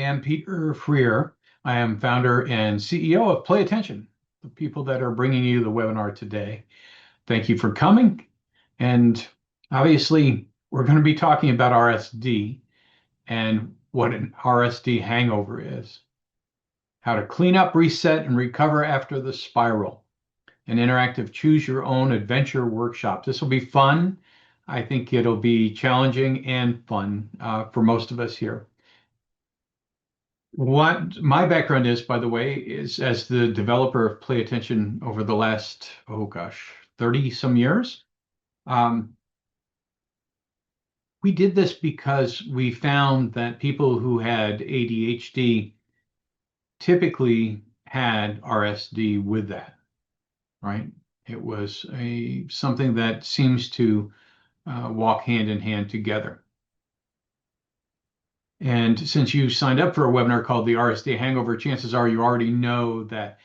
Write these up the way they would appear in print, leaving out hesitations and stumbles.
am Peter Freer. I am founder and CEO of Play Attention, the people that are bringing you the webinar today. Thank you for coming. And obviously, we're going to be talking about RSD and what an RSD hangover is, how to clean up, reset, and recover after the spiral, an interactive choose your own adventure workshop. This will be fun. I think it'll be challenging and fun for most of us here. What my background is, by the way, is as the developer of Play Attention over the last, oh gosh, 30 some years. We did this because we found that people who had ADHD typically had RSD with that, right? It was something that seems to walk hand in hand together. And since you signed up for a webinar called the RSD Hangover, chances are you already know that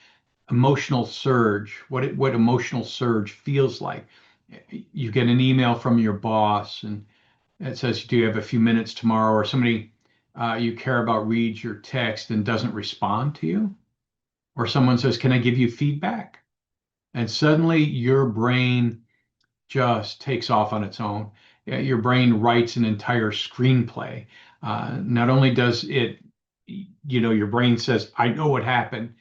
emotional surge, what emotional surge feels like. You get an email from your boss and it says, do you have a few minutes tomorrow? Or somebody you care about reads your text and doesn't respond to you. Or someone says, can I give you feedback? And suddenly your brain just takes off on its own. Your brain writes an entire screenplay. Not only does it, your brain says, I know what happened.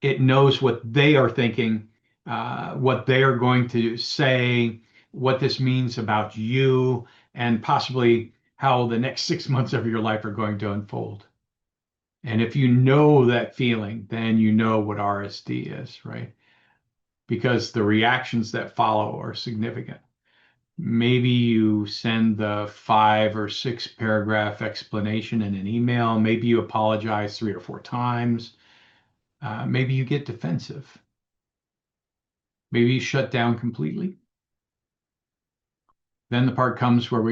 It knows what they are thinking, what they are going to say, what this means about you, and possibly how the next 6 months of your life are going to unfold. And if you know that feeling, then you know what RSD is, right? Because the reactions that follow are significant. Maybe you send the 5 or 6 paragraph explanation in an email. Maybe you apologize 3 or 4 times. Maybe you get defensive. Maybe you shut down completely. Then the part comes where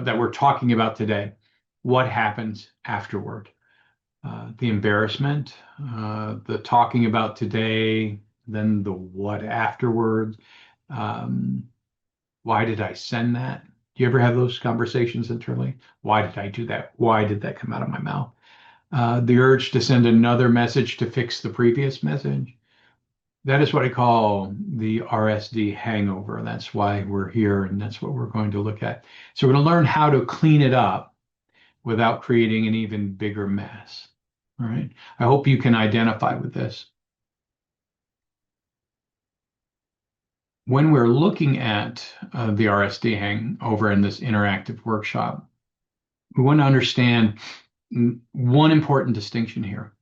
that we're talking about today. What happens afterward? The embarrassment, the talking about today, then the what afterwards. Why did I send that? Do you ever have those conversations internally? Why did I do that? Why did that come out of my mouth? The urge to send another message to fix the previous message. That is what I call the RSD hangover. That's why we're here, and that's what we're going to look at. So we're going to learn how to clean it up without creating an even bigger mess. All right. I hope you can identify with this. When we're looking at the RSD hangover in this interactive workshop, we want to understand one important distinction here.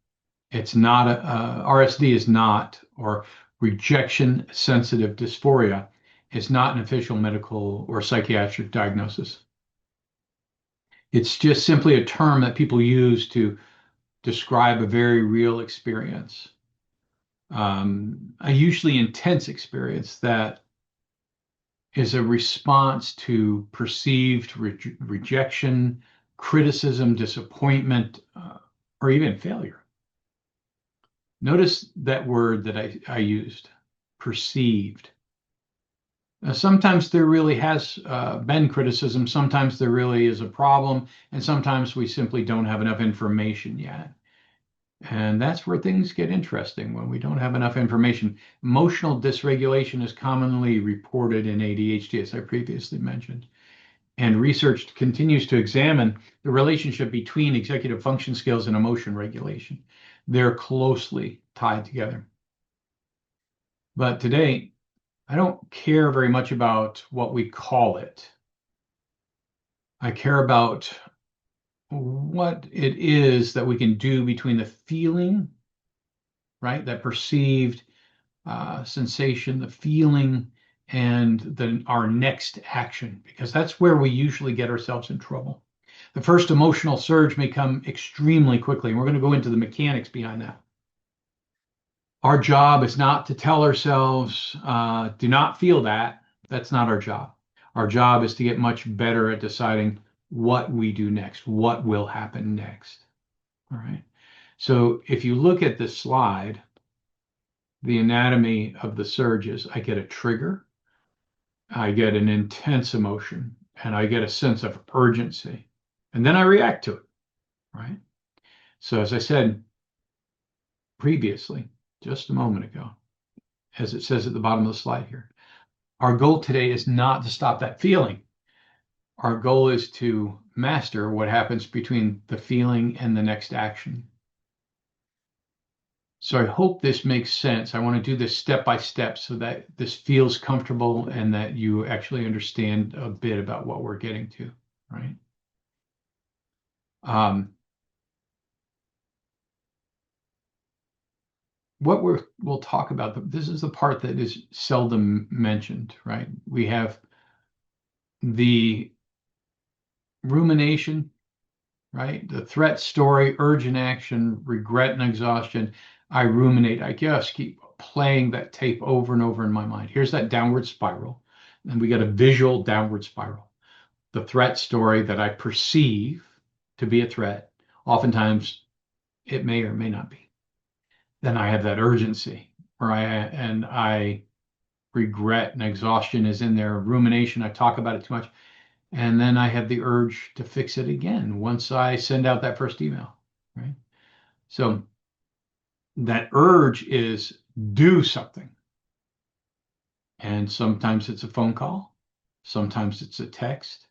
It's not RSD is not, or rejection-sensitive dysphoria is not an official medical or psychiatric diagnosis. It's just simply a term that people use to describe a very real experience, a usually intense experience that is a response to perceived rejection, criticism, disappointment, or even failure. Notice that word that I used, perceived. Sometimes there really has been criticism, sometimes there really is a problem, and sometimes we simply don't have enough information yet. And that's where things get interesting when we don't have enough information. Emotional dysregulation is commonly reported in ADHD, as I previously mentioned. And research continues to examine the relationship between executive function skills and emotion regulation. They're closely tied together. But today, I don't care very much about what we call it. I care about what it is that we can do between the feeling, right, that perceived sensation, the feeling, and then our next action, because that's where we usually get ourselves in trouble. The first emotional surge may come extremely quickly, and we're going to go into the mechanics behind that. Our job is not to tell ourselves, do not feel that. That's not our job. Our job is to get much better at deciding what we do next, what will happen next. All right. So if you look at this slide, the anatomy of the surges, I get a trigger, I get an intense emotion, and I get a sense of urgency, and then I react to it, right? So as I said previously, just a moment ago, as it says at the bottom of the slide here, our goal today is not to stop that feeling. Our goal is to master what happens between the feeling and the next action. So I hope this makes sense. I want to do this step by step so that this feels comfortable and that you actually understand a bit about what we're getting to, right? Um, what we'll talk about, this is the part that is seldom mentioned, right? We have the rumination, right? The threat, story, urgent action, regret, and exhaustion. I ruminate. I just keep playing that tape over and over in my mind. Here's that downward spiral. And we get a visual downward spiral. The threat story that I perceive to be a threat, oftentimes it may or may not be. Then I have that urgency, and I regret and exhaustion is in there. Rumination, I talk about it too much. And then I have the urge to fix it again once I send out that first email, right? So that urge is do something. And sometimes it's a phone call, sometimes it's a text,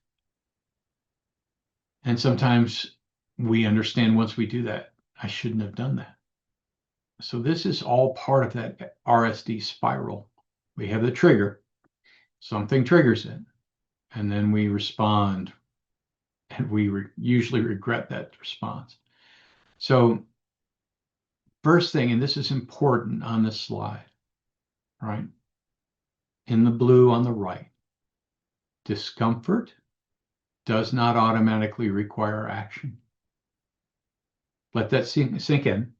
and sometimes we understand once we do that, I shouldn't have done that. So this is all part of that RSD spiral. We have the trigger, something triggers it, and then we respond, and we usually regret that response. So first thing, and this is important on this slide, right? In the blue on the right, discomfort does not automatically require action. Let that sink in.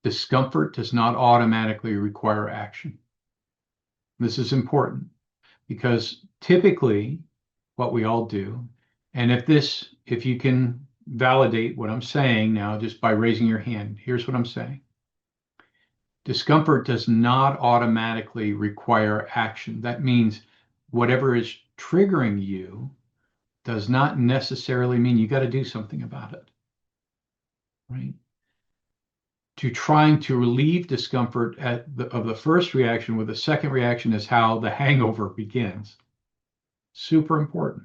Discomfort does not automatically require action. This is important because typically what we all do, and if you can validate what I'm saying now just by raising your hand, here's what I'm saying. Discomfort does not automatically require action. That means whatever is triggering you does not necessarily mean you got to do something about it, right? To trying to relieve discomfort of the first reaction with the second reaction is how the hangover begins. Super important.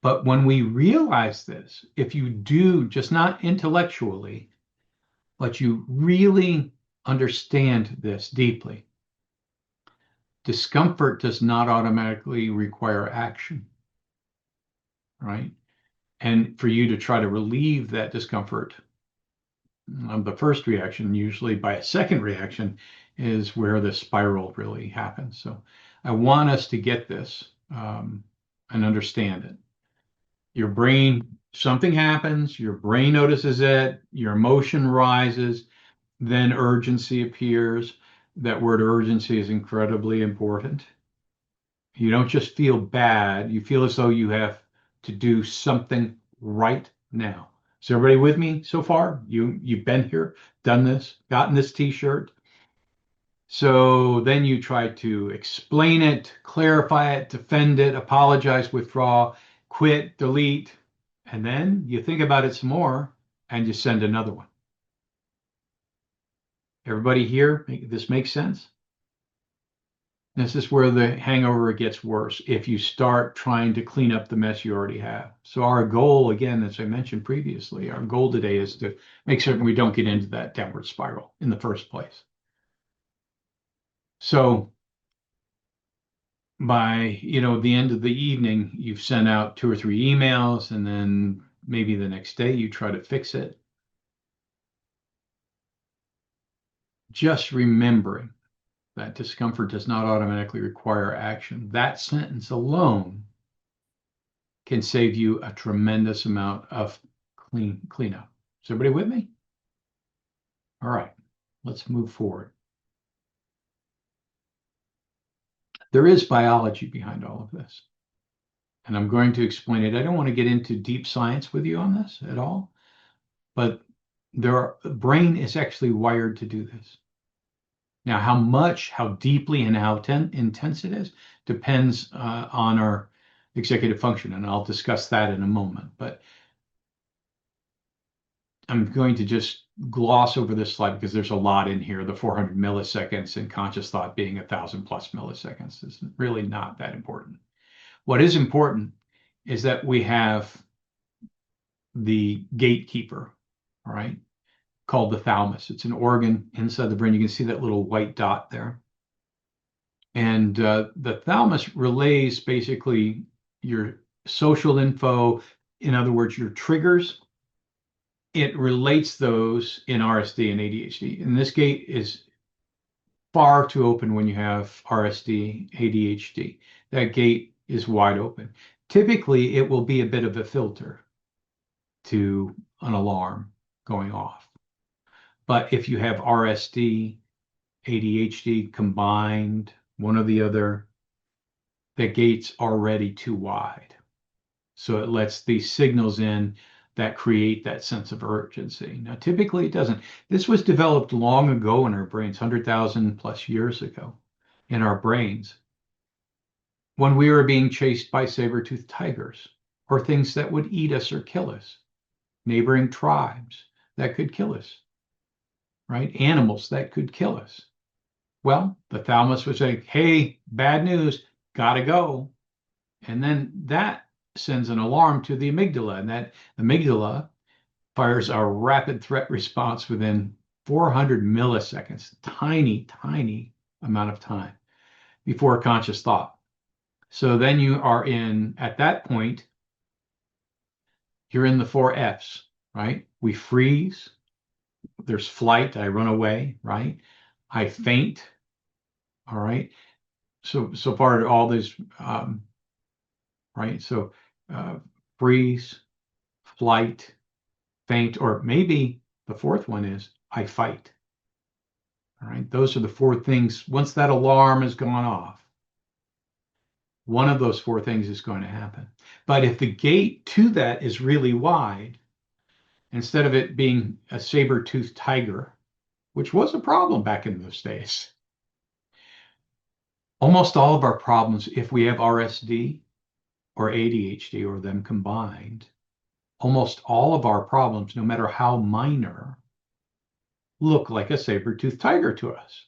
But when we realize this, if you do, just not intellectually, but you really understand this deeply, discomfort does not automatically require action, right? And for you to try to relieve that discomfort of the first reaction, usually by a second reaction, is where the spiral really happens. So I want us to get this and understand it. Your brain, something happens, your brain notices it, your emotion rises, then urgency appears. That word urgency is incredibly important. You don't just feel bad, you feel as though you have to do something right now. Is everybody with me so far? You've been here, done this, gotten this t-shirt. So then you try to explain it, clarify it, defend it, apologize, withdraw, quit, delete, and then you think about it some more and you send another one. Everybody here, this makes sense? This is where the hangover gets worse if you start trying to clean up the mess you already have. So our goal, again, as I mentioned previously, our goal today is to make certain we don't get into that downward spiral in the first place. So by, the end of the evening, you've sent out 2 or 3 emails, and then maybe the next day you try to fix it. Just remembering that discomfort does not automatically require action. That sentence alone can save you a tremendous amount of cleanup. Is everybody with me? All right, let's move forward. There is biology behind all of this, and I'm going to explain it. I don't want to get into deep science with you on this at all, but the brain is actually wired to do this. Now, how deeply, and how intense it is depends on our executive function, and I'll discuss that in a moment. But I'm going to just gloss over this slide because there's a lot in here. The 400 milliseconds and conscious thought being 1,000 plus milliseconds is really not that important. What is important is that we have the gatekeeper, all right, called the thalamus. It's an organ inside the brain. You can see that little white dot there. And the thalamus relays basically your social info, in other words, your triggers. It relates those in RSD and ADHD. And this gate is far too open when you have RSD, ADHD. That gate is wide open. Typically, it will be a bit of a filter to an alarm going off. But if you have RSD, ADHD combined, one or the other, the gate's already too wide. So it lets these signals in that create that sense of urgency. Now, typically it doesn't. This was developed long ago in our brains, 100,000 plus years ago in our brains, when we were being chased by saber-toothed tigers or things that would eat us or kill us, neighboring tribes that could kill us, right? Animals that could kill us. Well, the thalamus would say, hey, bad news, gotta go. And then that sends an alarm to the amygdala, and that amygdala fires a rapid threat response within 400 milliseconds, tiny, tiny amount of time before conscious thought. So then you are in, at that point, you're in the four F's, right? We freeze, there's flight, I run away, right? I faint, all right? So far, all these, right? So freeze, flight, faint, or maybe the fourth one is I fight. All right, those are the four things. Once that alarm has gone off, one of those four things is going to happen. But if the gate to that is really wide, instead of it being a saber-toothed tiger, which was a problem back in those days, almost all of our problems, if we have RSD or ADHD or them combined, almost all of our problems, no matter how minor, look like a saber-toothed tiger to us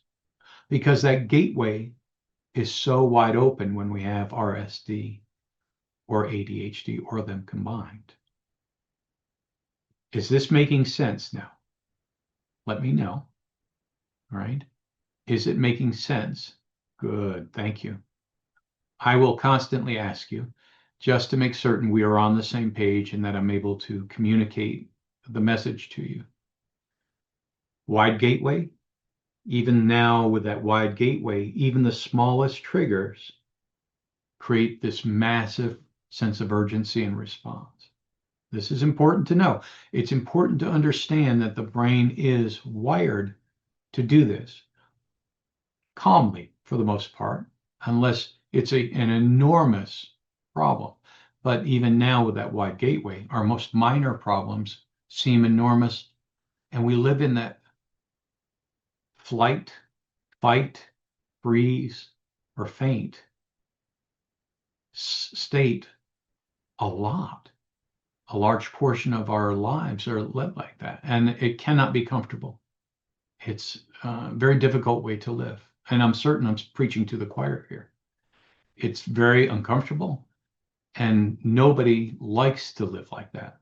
because that gateway is so wide open when we have RSD or ADHD or them combined. Is this making sense now? Let me know. All right. Is it making sense? Good. Thank you. I will constantly ask you just to make certain we are on the same page and that I'm able to communicate the message to you. Wide gateway, even now with that wide gateway, even the smallest triggers create this massive sense of urgency and response. This is important to know. It's important to understand that the brain is wired to do this calmly for the most part, unless it's an enormous problem. But even now with that wide gateway, our most minor problems seem enormous, and we live in that flight, fight, freeze, or faint state a lot. A large portion of our lives are lived like that, and it cannot be comfortable. It's a very difficult way to live, and I'm certain I'm preaching to the choir here. It's very uncomfortable, and nobody likes to live like that.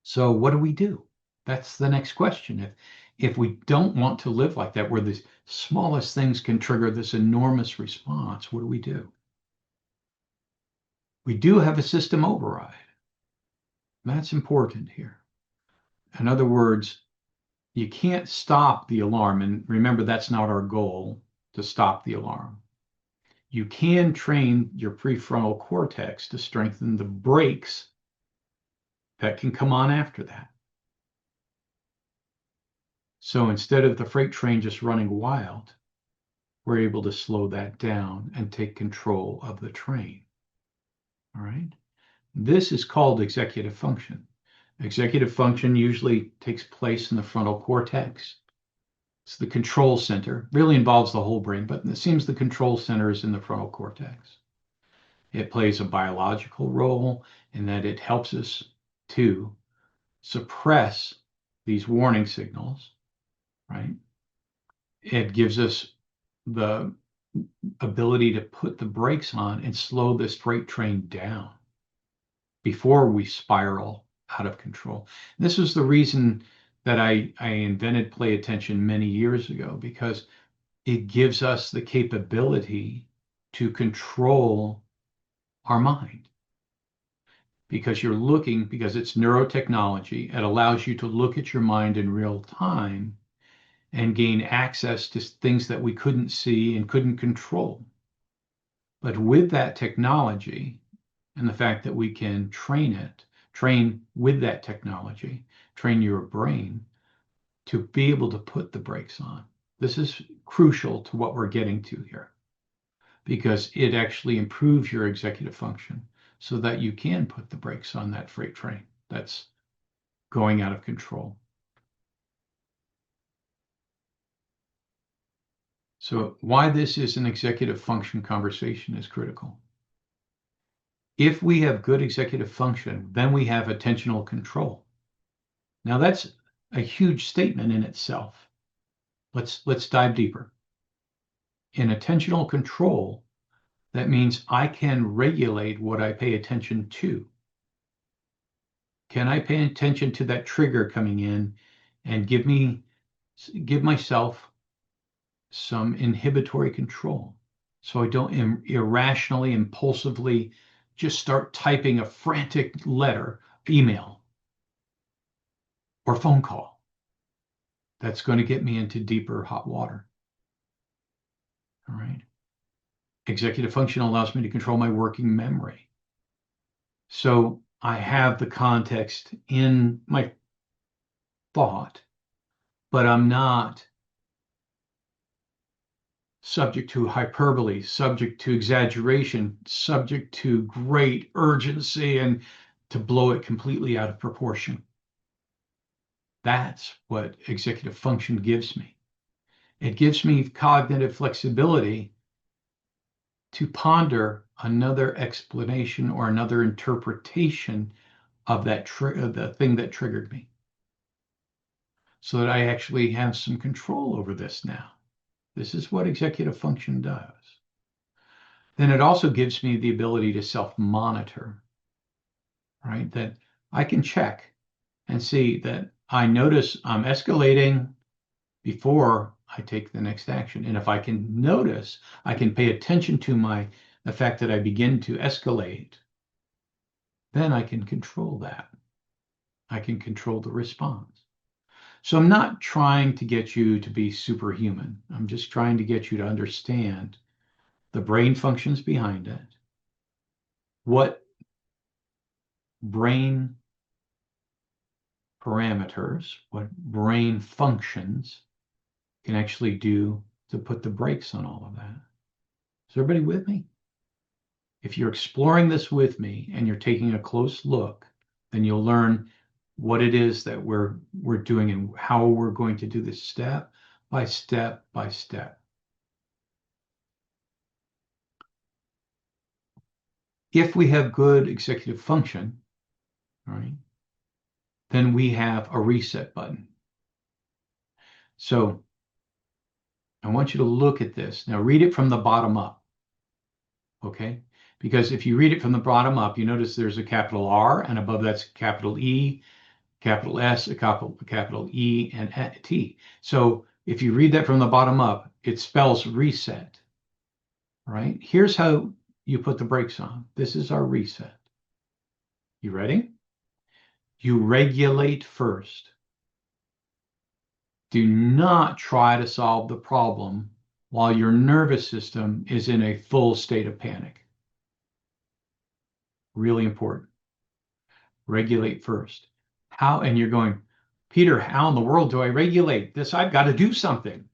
So what do we do? That's the next question. If we don't want to live like that, where the smallest things can trigger this enormous response, what do we do? We do have a system override. That's important here. In other words, you can't stop the alarm. And remember, that's not our goal, to stop the alarm. You can train your prefrontal cortex to strengthen the brakes that can come on after that. So instead of the freight train just running wild, we're able to slow that down and take control of the train. All right. This is called executive function. Executive function usually takes place in the frontal cortex. It's the control center, really involves the whole brain, but it seems the control center is in the frontal cortex. It plays a biological role in that it helps us to suppress these warning signals, right? It gives us the ability to put the brakes on and slow this freight train down before we spiral out of control. This was the reason that I invented play attention many years ago, because it gives us the capability to control our mind. Because it's neurotechnology, it allows you to look at your mind in real time and gain access to things that we couldn't see and couldn't control. But with that technology and the fact that we can train with that technology, train your brain to be able to put the brakes on. This is crucial to what we're getting to here, because it actually improves your executive function so that you can put the brakes on that freight train that's going out of control. So why this is an executive function conversation is critical. If we have good executive function, then we have attentional control. Now that's a huge statement in itself. Let's dive deeper. In attentional control, that means I can regulate what I pay attention to. Can I pay attention to that trigger coming in and give myself some inhibitory control so I don't irrationally, impulsively just start typing a frantic letter, email, or phone call that's going to get me into deeper hot water. All right. Executive function allows me to control my working memory. So I have the context in my thought, but I'm not subject to hyperbole, subject to exaggeration, subject to great urgency and to blow it completely out of proportion. That's what executive function gives me. It gives me cognitive flexibility to ponder another explanation or another interpretation of the thing that triggered me, so that I actually have some control over this now. This is what executive function does. Then it also gives me the ability to self-monitor, right? That I can check and see that I notice I'm escalating before I take the next action. And if I can notice, I can pay attention to the fact that I begin to escalate, then I can control that. I can control the response. So I'm not trying to get you to be superhuman. I'm just trying to get you to understand the brain functions behind it, what brain parameters, what brain functions can actually do to put the brakes on all of that. Is everybody with me? If you're exploring this with me and you're taking a close look, then you'll learn what it is that we're doing and how we're going to do this step by step by step. If we have good executive function, right, then we have a reset button. So I want you to look at this. Now read it from the bottom up, okay? Because if you read it from the bottom up, you notice there's a capital R, and above that's capital E, capital S, a capital E, and a T. So if you read that from the bottom up, it spells reset, right? Here's how you put the brakes on. This is our reset. You ready? You regulate first. Do not try to solve the problem while your nervous system is in a full state of panic. Really important. Regulate first. How? And you're going, Peter, how in the world do I regulate this? I've got to do something.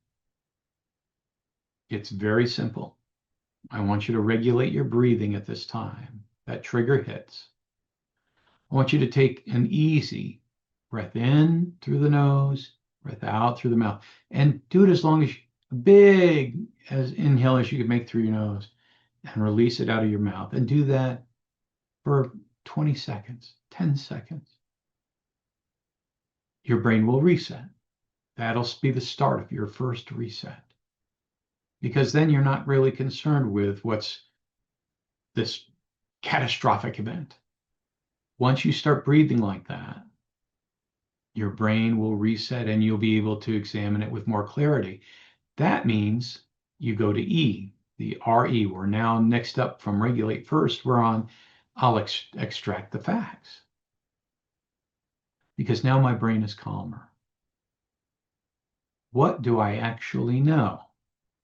It's very simple. I want you to regulate your breathing at this time. That trigger hits. I want you to take an easy breath in through the nose, breath out through the mouth, and do it as long as big as inhale as you can make through your nose, and release it out of your mouth. And do that for 20 seconds, 10 seconds. your brain will reset. That'll be the start of your first reset. Because then you're not really concerned with what's this catastrophic event. Once you start breathing like that, your brain will reset and you'll be able to examine it with more clarity. That means you go to E, the RE. We're now next up from regulate first. We're on, I'll extract the facts. Because now my brain is calmer. What do I actually know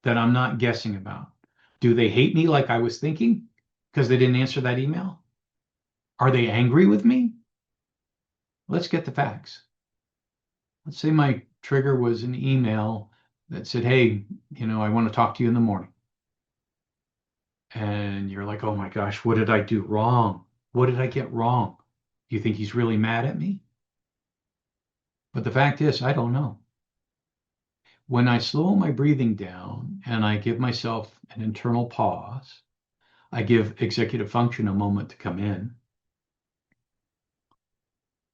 that I'm not guessing about? Do they hate me like I was thinking because they didn't answer that email? Are they angry with me? Let's get the facts. Let's say my trigger was an email that said, hey, I want to talk to you in the morning. And you're like, oh my gosh, what did I do wrong? What did I get wrong? You think he's really mad at me? But the fact is, I don't know. When I slow my breathing down and I give myself an internal pause, I give executive function a moment to come in,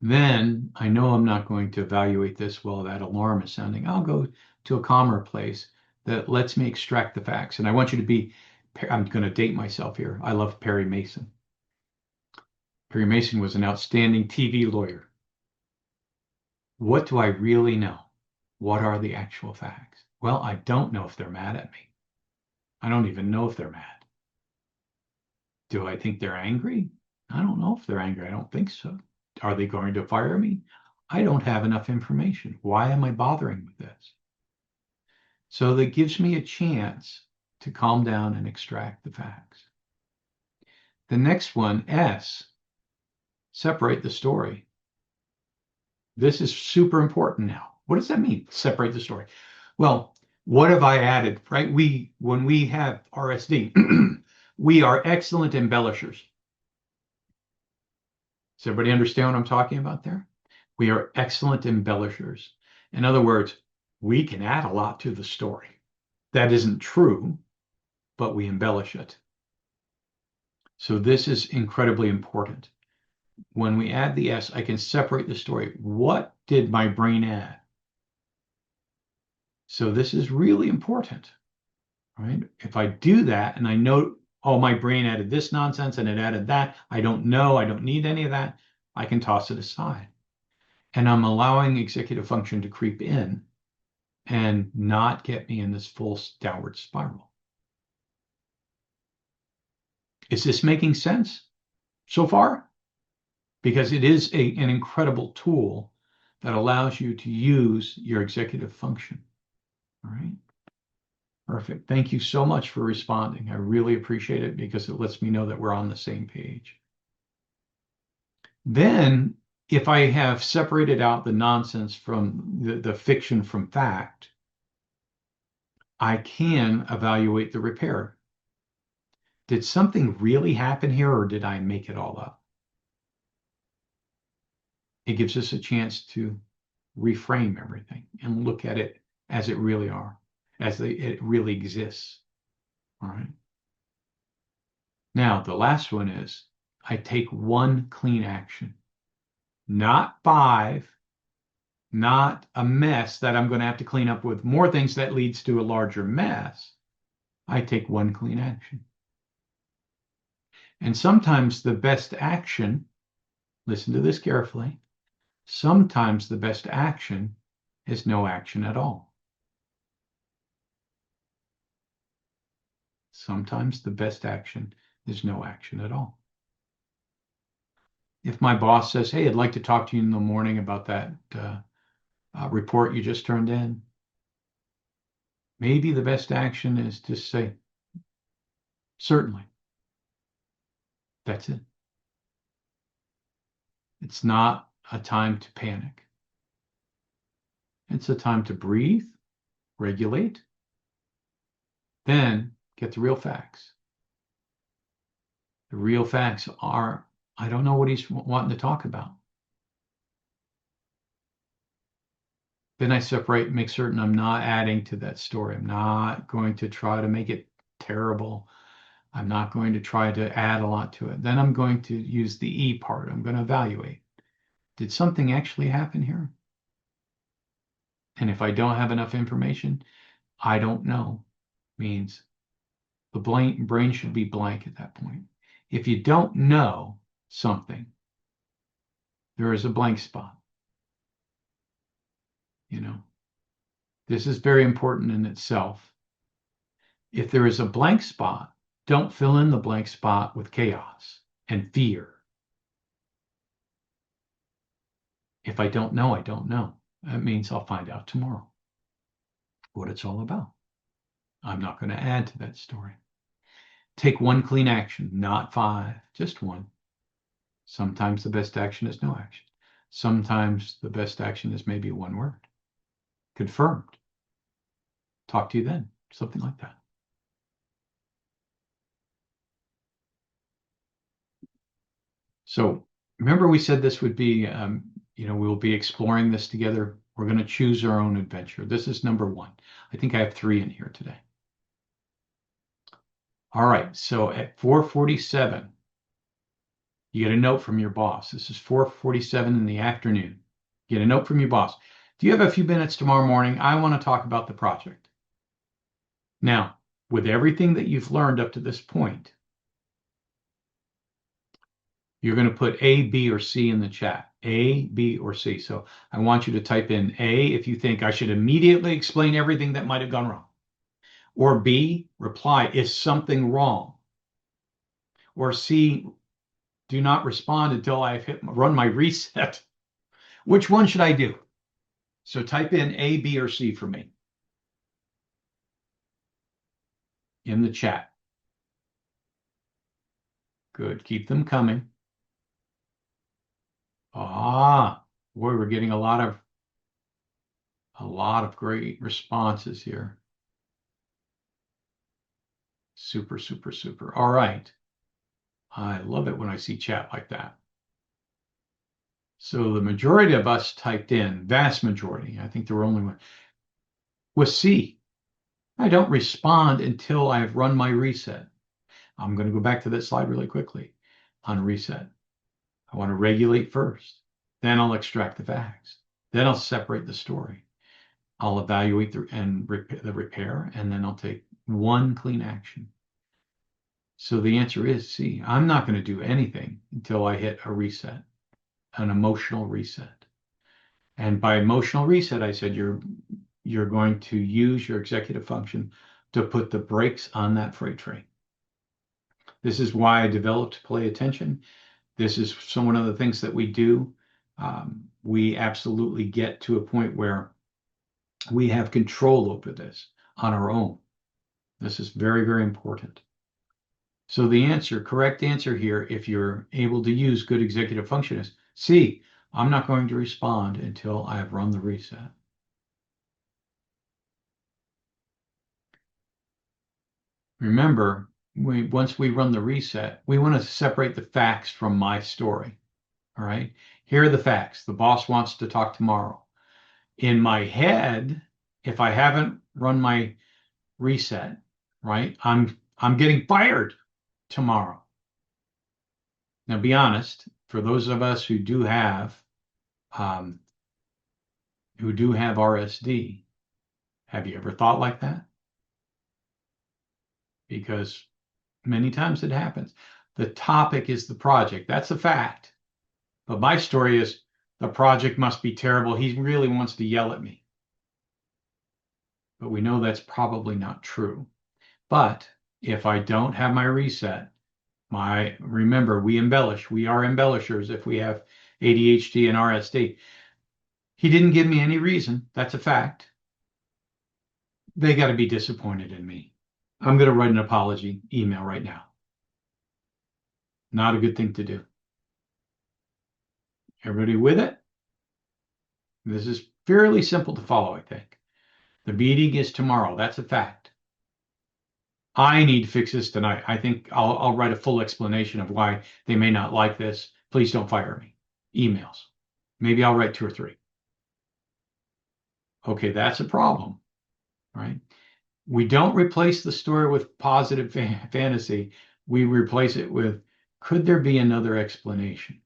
then I know I'm not going to evaluate this while that alarm is sounding. I'll go to a calmer place that lets me extract the facts. And I want you to be, I'm going to date myself here. I love Perry Mason. Perry Mason was an outstanding TV lawyer. What do I really know? What are the actual facts? Well, I don't know if they're mad at me. I don't even know if they're mad. Do I think they're angry? I don't know if they're angry. I don't think so. Are they going to fire me? I don't have enough information. Why am I bothering with this? So that gives me a chance to calm down and extract the facts. The next one, S, separate the story. This is super important now. What does that mean? Separate the story. Well, what have I added, right? When we have RSD, we are excellent embellishers. Does everybody understand what I'm talking about there? We are excellent embellishers. In other words, we can add a lot to the story. That isn't true, but we embellish it. So this is incredibly important. When we add the S, I can separate the story. What did my brain add? So this is really important, right? If I do that and I know, oh, my brain added this nonsense and it added that, I don't know, I don't need any of that, I can toss it aside. And I'm allowing executive function to creep in and not get me in this full downward spiral. Is this making sense so far? Because it is an incredible tool that allows you to use your executive function. All right. Perfect. Thank you so much for responding. I really appreciate it because it lets me know that we're on the same page. Then, if I have separated out the nonsense from the fiction from fact, I can evaluate the repair. Did something really happen here or did I make it all up? It gives us a chance to reframe everything and look at it as it really are, as it really exists. All right. Now, the last one is I take one clean action, not 5, not a mess that I'm going to have to clean up with more things that leads to a larger mess. I take one clean action. And sometimes the best action, listen to this carefully, sometimes the best action is no action at all. Sometimes the best action is no action at all. If my boss says, hey, I'd like to talk to you in the morning about that report you just turned in, maybe the best action is to say, certainly. That's it. It's not a time to panic. It's a time to breathe, regulate, then get the real facts. The real facts are, I don't know what he's wanting to talk about. Then I separate, make certain I'm not adding to that story. I'm not going to try to make it terrible. I'm not going to try to add a lot to it. Then I'm going to use the E part. I'm going to evaluate. Did something actually happen here? And if I don't have enough information, I don't know, means the brain should be blank at that point. If you don't know something, there is a blank spot. You know, this is very important in itself. If there is a blank spot, don't fill in the blank spot with chaos and fear. If I don't know, I don't know. That means I'll find out tomorrow what it's all about. I'm not going to add to that story. Take one clean action, not 5, just one. Sometimes the best action is no action. Sometimes the best action is maybe one word. Confirmed. Talk to you then. Something like that. So remember we said this would be, we'll be exploring this together. We're going to choose our own adventure. This is number 1. I think I have 3 in here today. All right. So at 4:47, you get a note from your boss. This is 4:47 in the afternoon. You get a note from your boss. Do you have a few minutes tomorrow morning? I want to talk about the project. Now, with everything that you've learned up to this point, you're going to put A, B, or C in the chat. A, B, or C. So I want you to type in A if you think I should immediately explain everything that might have gone wrong. Or B, reply, is something wrong? Or C, do not respond until I've run my reset. Which one should I do? So type in A, B, or C for me in the chat. Good. Keep them coming. Boy, we're getting a lot of great responses here. Super, super, super. All right. I love it when I see chat like that. So the majority of us typed in, vast majority, I think there were only one, was C. I don't respond until I've run my reset. I'm going to go back to that slide really quickly on reset. I want to regulate first. Then I'll extract the facts. Then I'll separate the story. I'll evaluate the repair, and then I'll take one clean action. So the answer is C. I'm not going to do anything until I hit a reset, an emotional reset. And by emotional reset, I said you're going to use your executive function to put the brakes on that freight train. This is why I developed Play Attention. This is one of the things that we do. We absolutely get to a point where we have control over this on our own. This is very, very important. So the correct answer here, if you're able to use good executive function, is C. I'm not going to respond until I have run the reset. Remember, once we run the reset, we want to separate the facts from my story. All right. Here are the facts. The boss wants to talk tomorrow. In my head, if I haven't run my reset, right, I'm getting fired tomorrow. Now, be honest, for those of us who do have RSD, have you ever thought like that? Because many times it happens. The topic is the project. That's a fact. But my story is the project must be terrible. He really wants to yell at me. But we know that's probably not true. But if I don't have my reset, remember, we embellish. We are embellishers if we have ADHD and RSD. He didn't give me any reason. That's a fact. They got to be disappointed in me. I'm going to write an apology email right now. Not a good thing to do. Everybody with it? This is fairly simple to follow, I think. The meeting is tomorrow. That's a fact. I need to fix this tonight. I think I'll write a full explanation of why they may not like this. Please don't fire me. Emails. Maybe I'll write 2 or 3. Okay, that's a problem, right? We don't replace the story with positive fantasy. We replace it with, could there be another explanation?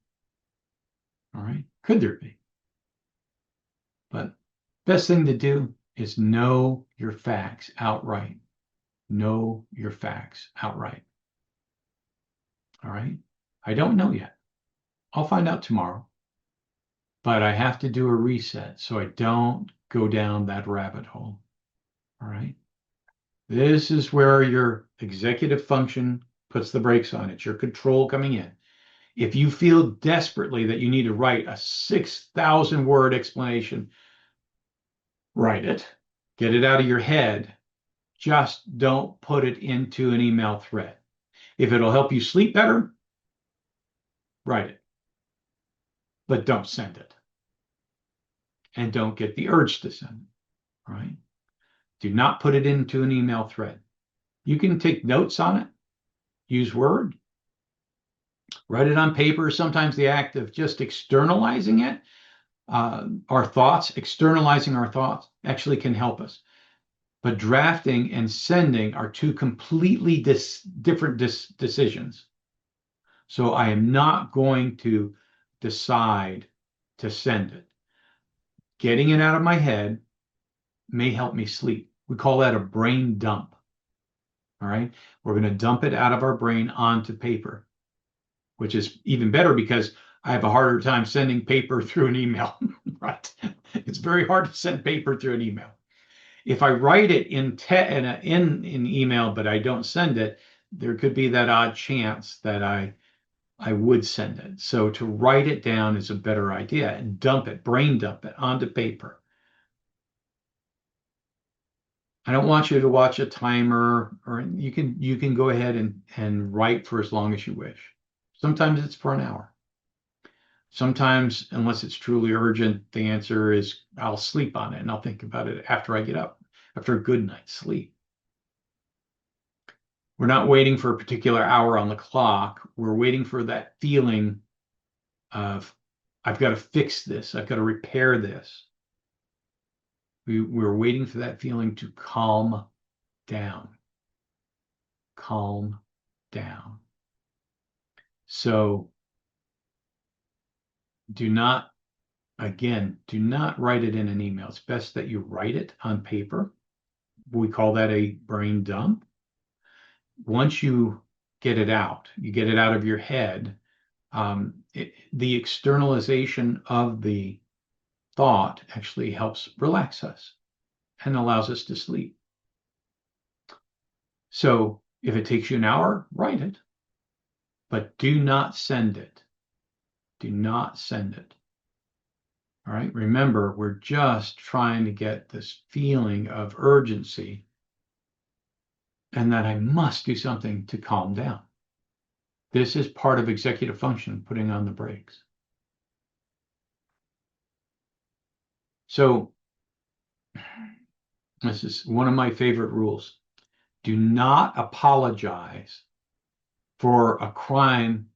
All right, could there be? But Best thing to do is know your facts outright. Know your facts outright. All right. I don't know yet. I'll find out tomorrow, but I have to do a reset so I don't go down that rabbit hole. All right. This is where your executive function puts the brakes on. It's your control coming in. If you feel desperately that you need to write a 6,000 word explanation, write it, get it out of your head. Just don't put it into an email thread. If it'll help you sleep better, write it, but don't send it. And don't get the urge to send it, right? Do not put it into an email thread. You can take notes on it, use Word, write it on paper. Sometimes the act of just externalizing it, our thoughts, externalizing our thoughts, actually can help us. But drafting and sending are two completely different decisions. So I am not going to decide to send it. Getting it out of my head may help me sleep. We call that a brain dump. All right. We're going to dump it out of our brain onto paper, which is even better because I have a harder time sending paper through an email, right? It's very hard to send paper through an email. If I write it in email, but I don't send it, there could be that odd chance that I would send it. So to write it down is a better idea and dump it, brain dump it onto paper. I don't want you to watch a timer, or you can go ahead and write for as long as you wish. Sometimes it's for an hour. Sometimes, unless it's truly urgent, the answer is I'll sleep on it and I'll think about it after I get up, after a good night's sleep. We're not waiting for a particular hour on the clock. We're waiting for that feeling of, I've got to fix this. I've got to repair this. We're waiting for that feeling to calm down. Calm down. So do not write it in an email. It's best that you write it on paper. We call that a brain dump. Once you get it out, you get it out of your head, the externalization of the thought actually helps relax us and allows us to sleep. So if it takes you an hour, write it, but do not send it. Do not send it. All right. Remember, we're just trying to get this feeling of urgency and that I must do something to calm down. This is part of executive function, putting on the brakes. So this is one of my favorite rules. Do not apologize for a crime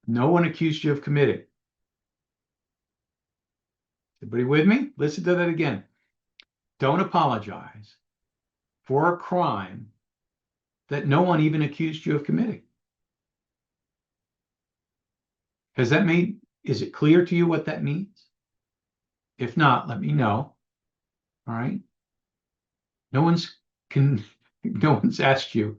no one accused you of committing. Everybody with me? Listen to that again. Don't apologize for a crime that no one even accused you of committing. Is it clear to you what that means? If not, let me know. All right. No one's asked you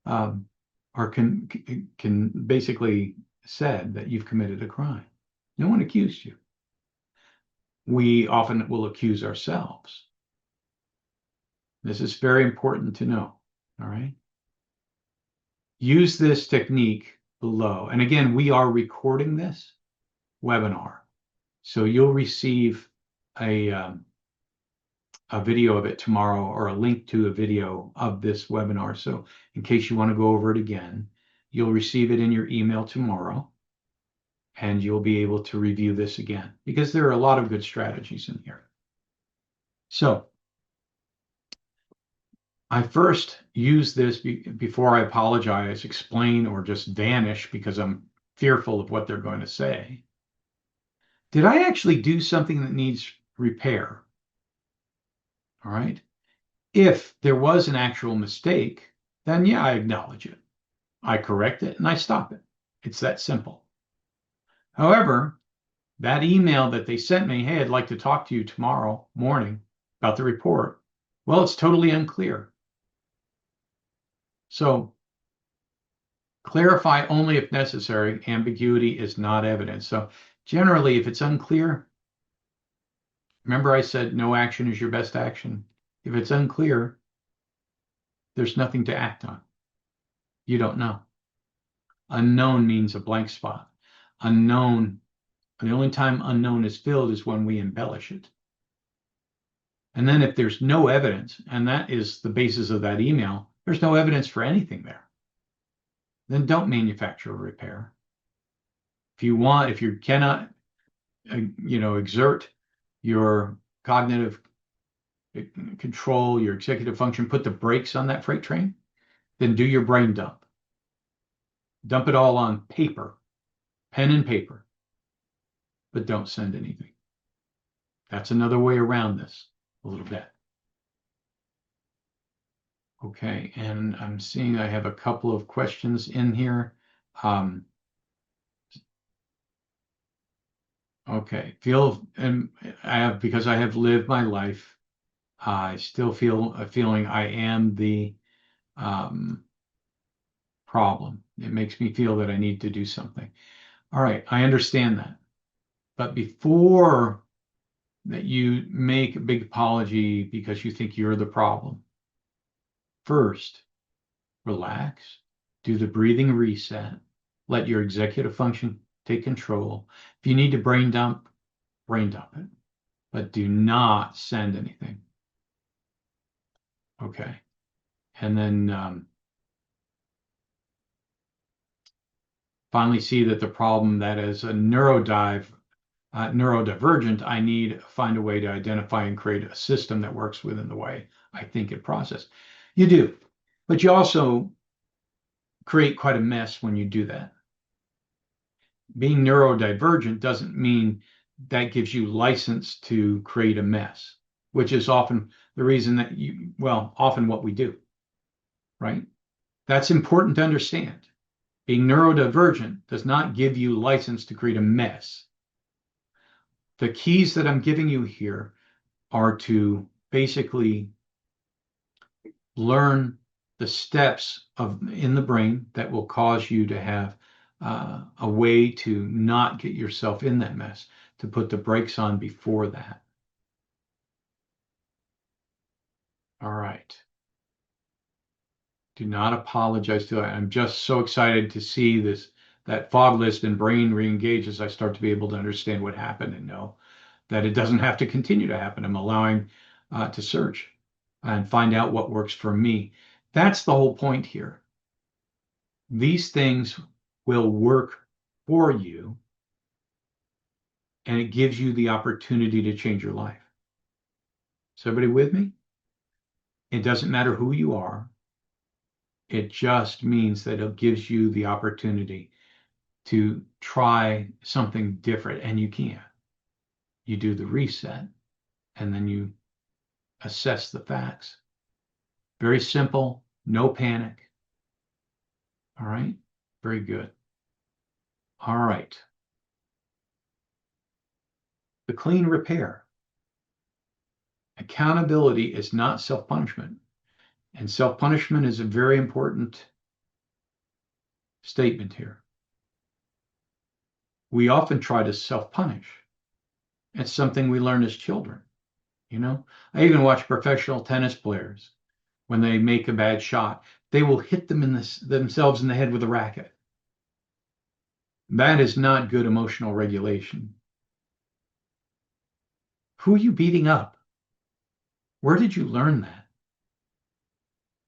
or can basically said that you've committed a crime. No one accused you. We often will accuse ourselves. This is very important to know. All right. Use this technique below. And again, we are recording this webinar. So you'll receive a video of it tomorrow, or a link to a video of this webinar. So in case you want to go over it again, you'll receive it in your email tomorrow, and you'll be able to review this again, because there are a lot of good strategies in here. So I first use this before I apologize, explain, or just vanish because I'm fearful of what they're going to say. Did I actually do something that needs repair? All right. If there was an actual mistake, then yeah, I acknowledge it. I correct it and I stop it. It's that simple. However, That email that they sent me, hey, I'd like to talk to you tomorrow morning about the report. Well, it's totally unclear. So clarify only if necessary. Ambiguity is not evidence. So generally, if it's unclear, remember I said no action is your best action. If it's unclear, there's nothing to act on. You don't know. Unknown means a blank spot. Unknown, the only time unknown is filled is when we embellish it. And then if there's no evidence, and that is the basis of that email, there's no evidence for anything there, then don't manufacture a repair. If you cannot, exert your cognitive control, your executive function, put the brakes on that freight train, then do your brain dump. Dump it all on paper, pen and paper, but don't send anything. That's another way around this a little bit. Okay, and I'm seeing I have a couple of questions in here. Okay, because I have lived my life, I still feel a feeling I am the um, problem. It makes me feel that I need to do something. All right, I understand that. But before that you make a big apology because you think you're the problem, first, relax, do the breathing reset, let your executive function take control. If you need to brain dump it, but do not send anything. Okay. And then finally see that the problem that is a neurodivergent, I need to find a way to identify and create a system that works within the way I think and process. You do, but you also create quite a mess when you do that. Being neurodivergent doesn't mean that gives you license to create a mess, which is often the reason that often what we do, right? That's important to understand. Being neurodivergent does not give you license to create a mess. The keys that I'm giving you here are to basically learn the steps in the brain that will cause you to have a way to not get yourself in that mess, to put the brakes on before that. All right. Do not apologize to that. I'm just so excited to see that fog list and brain re-engage as I start to be able to understand what happened and know that it doesn't have to continue to happen. I'm allowing to search and find out what works for me. That's the whole point here. These things will work for you, and it gives you the opportunity to change your life. Is everybody with me? It doesn't matter who you are. It just means that it gives you the opportunity to try something different, and you can. You do the reset, and then you assess the facts. Very simple, no panic. All right, very good. All right. The clean repair. Accountability is not self-punishment. And self-punishment is a very important statement here. We often try to self-punish. It's something we learn as children. I even watch professional tennis players. When they make a bad shot, they will hit themselves in the head with a racket. That is not good emotional regulation. Who are you beating up? Where did you learn that?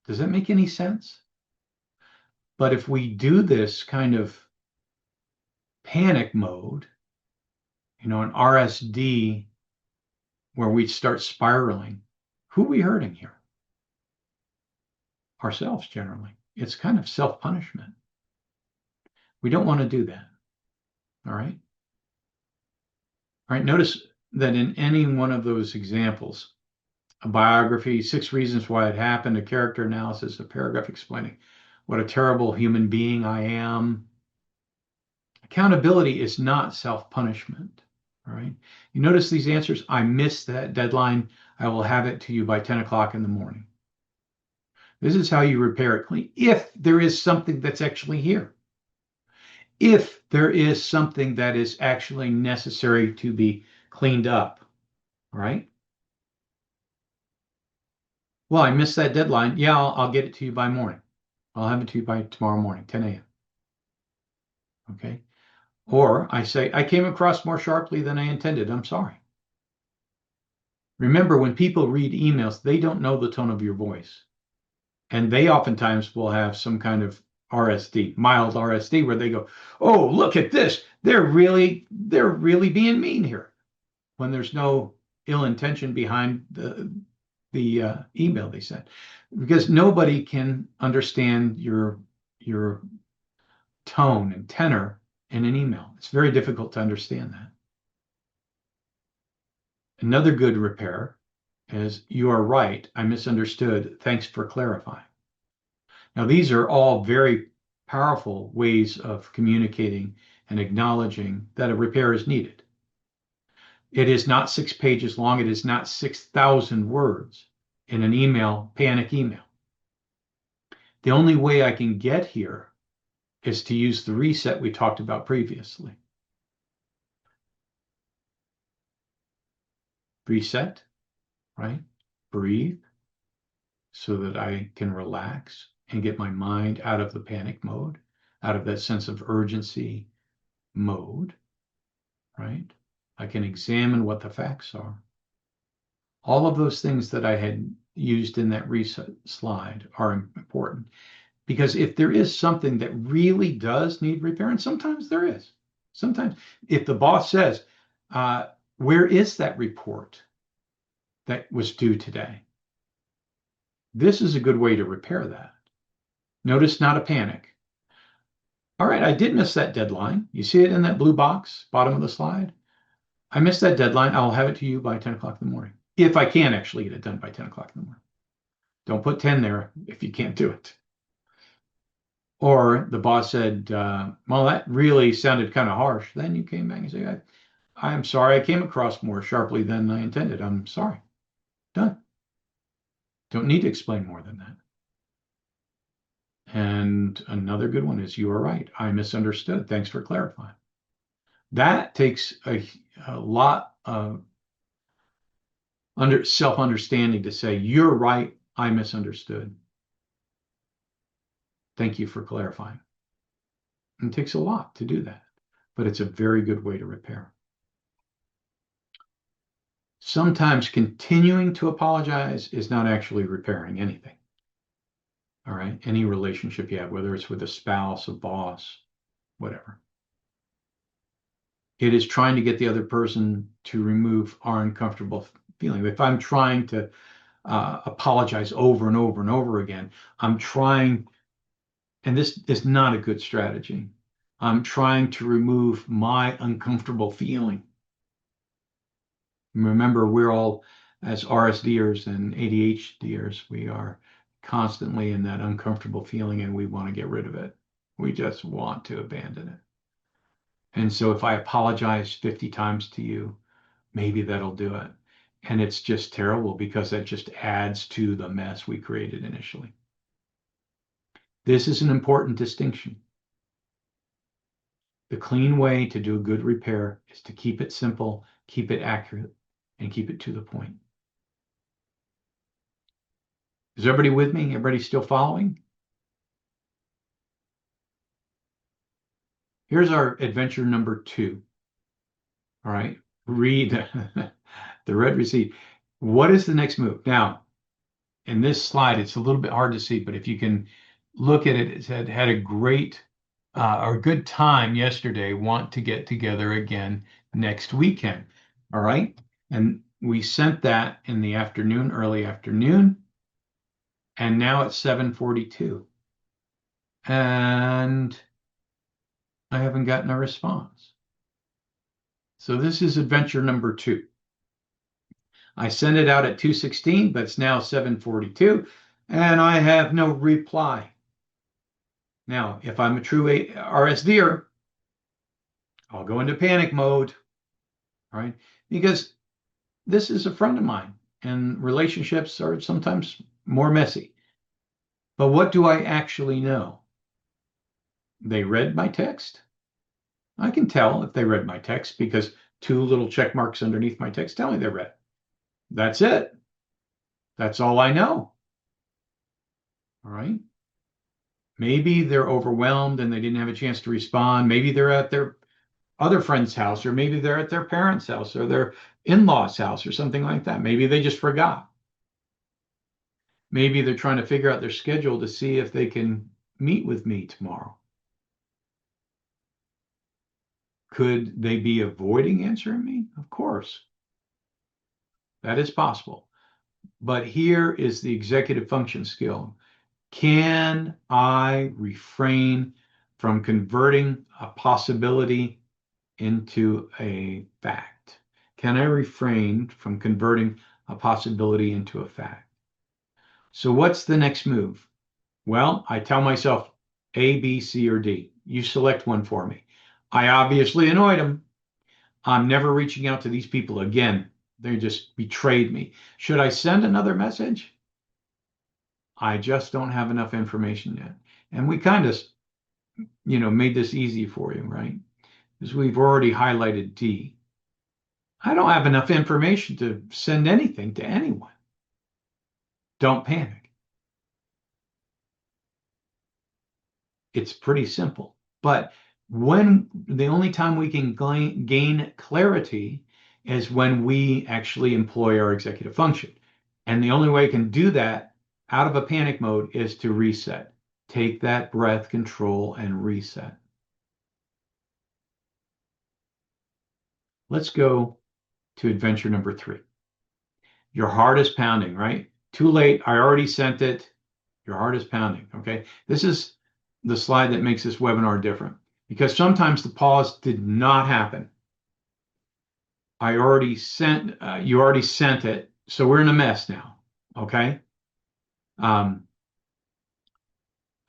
Does that make any sense? But if we do this kind of panic mode, an RSD where we start spiraling, who are we hurting here? Ourselves, generally. It's kind of self-punishment. We don't want to do that. All right? All right, notice that in any one of those examples, a biography, 6 reasons why it happened, a character analysis, a paragraph explaining what a terrible human being I am. Accountability is not self-punishment. All right. You notice these answers? I missed that deadline. I will have it to you by 10 o'clock in the morning. This is how you repair it clean. If there is something that's actually here, if there is something that is actually necessary to be cleaned up, all right? Well, I missed that deadline. Yeah, I'll get it to you by morning. I'll have it to you by tomorrow morning, 10 a.m. Okay. Or I say, I came across more sharply than I intended. I'm sorry. Remember, when people read emails, they don't know the tone of your voice. And they oftentimes will have some kind of RSD, mild RSD, where they go, "Oh, look at this. They're really being mean here," when there's no ill intention behind the email they sent, because nobody can understand your tone and tenor in an email. It's very difficult to understand that. Another good repair is, "You are right. I misunderstood. Thanks for clarifying." Now, these are all very powerful ways of communicating and acknowledging that a repair is needed. It is not 6 pages long. It is not 6,000 words in an email, panic email. The only way I can get here is to use the reset we talked about previously. Reset, right? Breathe so that I can relax and get my mind out of the panic mode, out of that sense of urgency mode, right? I can examine what the facts are. All of those things that I had used in that reset slide are important, because if there is something that really does need repair, and sometimes there is, sometimes if the boss says, where is that report that was due today? This is a good way to repair that. Notice, not a panic. All right, I did miss that deadline. You see it in that blue box, bottom of the slide? I missed that deadline. I'll have it to you by 10 o'clock in the morning, if I can actually get it done by 10 o'clock in the morning. Don't put 10 there if you can't do it. Or the boss said, well, that really sounded kind of harsh. Then you came back and say, I'm sorry, I came across more sharply than I intended. I'm sorry. Done. Don't need to explain more than that. And another good one is, you are right. I misunderstood. Thanks for clarifying. That takes a lot of self-understanding to say, you're right. I misunderstood. Thank you for clarifying. And it takes a lot to do that, but it's a very good way to repair. Sometimes continuing to apologize is not actually repairing anything. All right. Any relationship you have, whether it's with a spouse, a boss, whatever. It is trying to get the other person to remove our uncomfortable feeling. If I'm trying to apologize over and over and over again, I'm trying, and this is not a good strategy, I'm trying to remove my uncomfortable feeling. Remember, we're all, as RSDers and ADHDers, we are constantly in that uncomfortable feeling, and we want to get rid of it. We just want to abandon it. And so if I apologize 50 times to you, maybe that'll do it. And it's just terrible, because that just adds to the mess we created initially. This is an important distinction. The clean way to do a good repair is to keep it simple, keep it accurate, and keep it to the point. Is everybody with me? Everybody still following? Here's our adventure number 2. All right, read the red receipt. What is the next move? Now, in this slide, it's a little bit hard to see, but if you can look at it, it said, had a great or good time yesterday, want to get together again next weekend. All right. And we sent that in the afternoon, early afternoon. And now it's 7:42. And I haven't gotten a response. So this is adventure number 2. I sent it out at 2:16, but it's now 7:42, and I have no reply. Now, if I'm a true RSDer, I'll go into panic mode. right? Because this is a friend of mine, and relationships are sometimes more messy. But what do I actually know? They read my text. I can tell if they read my text because two little check marks underneath my text tell me they read. That's it. That's all I know. All right. Maybe they're overwhelmed and they didn't have a chance to respond. Maybe they're at their other friend's house, or maybe they're at their parents' house or their in-laws' house or something like that. Maybe they just forgot. Maybe they're trying to figure out their schedule to see if they can meet with me tomorrow. Could they be avoiding answering me? Of course, that is possible. But here is the executive function skill. Can I refrain from converting a possibility into a fact? Can I refrain from converting a possibility into a fact? So what's the next move? Well, I tell myself A, B, C, or D. You select one for me. I obviously annoyed them. I'm never reaching out to these people again. They just betrayed me. Should I send another message? I just don't have enough information yet. And we kind of, made this easy for you, right? Because we've already highlighted D. I don't have enough information to send anything to anyone. Don't panic. It's pretty simple. But when the only time we can gain clarity is when we actually employ our executive function. And the only way we can do that out of a panic mode is to reset. Take that breath control and reset. Let's go to adventure number 3. Your heart is pounding, right? Too late. I already sent it. Your heart is pounding. Okay. This is the slide that makes this webinar different because sometimes the pause did not happen. You already sent it. So we're in a mess now. Okay. Um,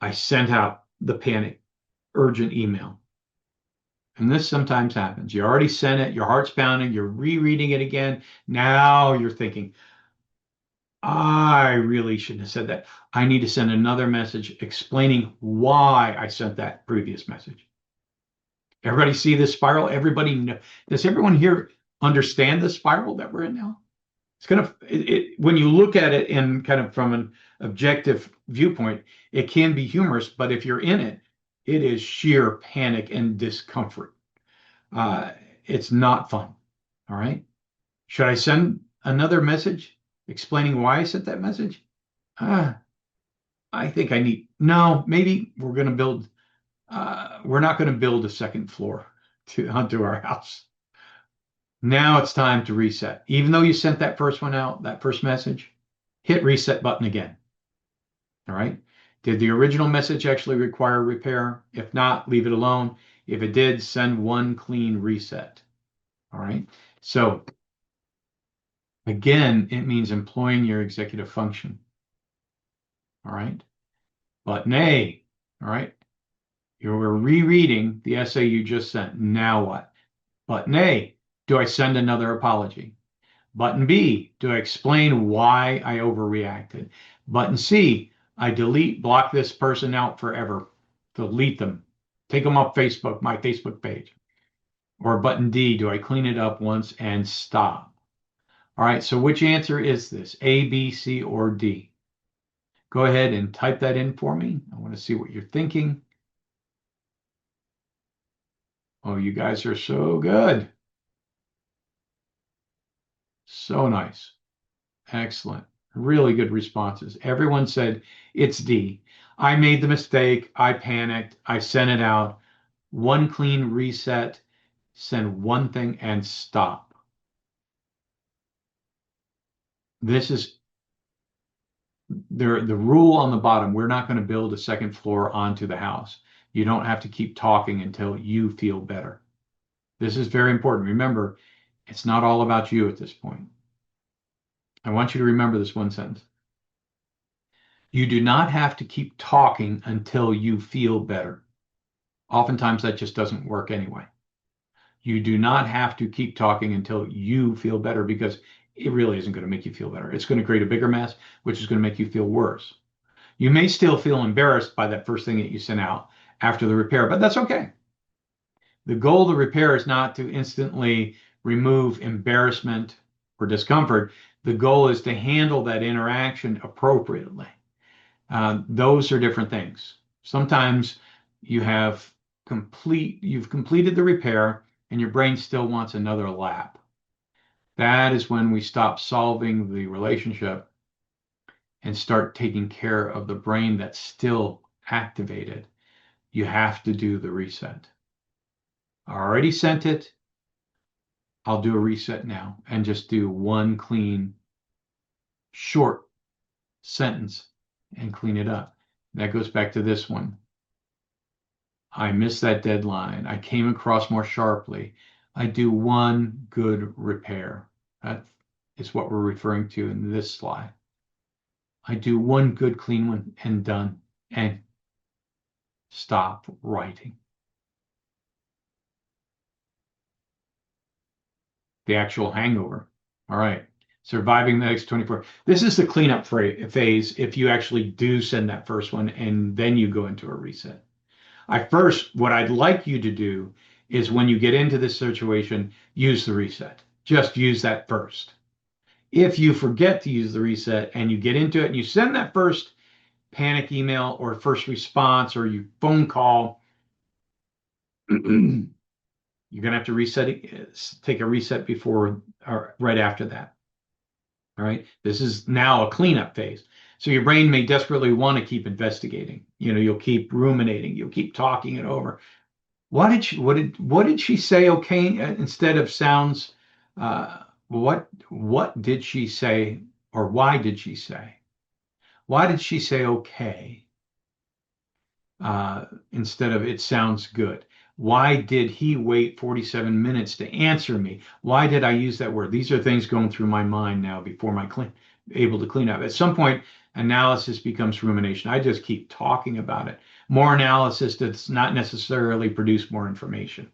I sent out the panic urgent email. And this sometimes happens. You already sent it. Your heart's pounding. You're rereading it again. Now you're thinking, I really shouldn't have said that. I need to send another message explaining why I sent that previous message. Everybody see this spiral? Does everyone here understand the spiral that we're in now? It's kind of when you look at it in kind of from an objective viewpoint, it can be humorous, but if you're in it, it is sheer panic and discomfort. It's not fun. All right. Should I send another message explaining why I sent that message? Uh, I think no, maybe we're not going to build a second floor onto our house. Now it's time to reset. Even though you sent that first one out, that first message, hit reset button again. All right. Did the original message actually require repair? If not, leave it alone. If it did, send one clean reset. All right. So again, it means employing your executive function. All right. Button A. All right. You're rereading the essay you just sent. Now what? Button A. Do I send another apology? Button B. Do I explain why I overreacted? Button C. I block this person out forever. Delete them. Take them off Facebook, my Facebook page. Or button D. Do I clean it up once and stop? All right. So which answer is this? A, B, C, or D? Go ahead and type that in for me. I want to see what you're thinking. Oh, you guys are so good. So nice. Excellent. Really good responses. Everyone said it's D. I made the mistake. I panicked. I sent it out. One clean reset, send one thing and stop. This is the rule on the bottom. We're not going to build a second floor onto the house. You don't have to keep talking until you feel better. This is very important. Remember, it's not all about you at this point. I want you to remember this one sentence. You do not have to keep talking until you feel better. Oftentimes that just doesn't work anyway. You do not have to keep talking until you feel better because it really isn't going to make you feel better. It's going to create a bigger mess, which is going to make you feel worse. You may still feel embarrassed by that first thing that you sent out after the repair, but that's okay. The goal of the repair is not to instantly remove embarrassment or discomfort. The goal is to handle that interaction appropriately. Those are different things. Sometimes you've completed the repair and your brain still wants another lap. That is when we stop solving the relationship and start taking care of the brain that's still activated. You have to do the reset. I already sent it. I'll do a reset now and just do one clean, short sentence and clean it up. That goes back to this one. I missed that deadline. I came across more sharply. I do one good repair. That is what we're referring to in this slide. I do one good, clean one and done, and stop writing. The actual hangover. All right. Surviving the next 24. This is the cleanup phase if you actually do send that first one and then you go into a reset. What I'd like you to do is when you get into this situation, use the reset. Just use that first. If you forget to use the reset and you get into it and you send that first panic email or first response or you phone call, you're going to have to reset it, take a reset before or right after that. All right. This is now a cleanup phase. So your brain may desperately want to keep investigating. You'll keep ruminating, you'll keep talking it over. What did she say? Okay, instead of sounds, what did she say, or why did she say? Why did she say okay instead of it sounds good? Why did he wait 47 minutes to answer me? Why did I use that word? These are things going through my mind now before able to clean up. At some point, analysis becomes rumination. I just keep talking about it. More analysis does not necessarily produce more information.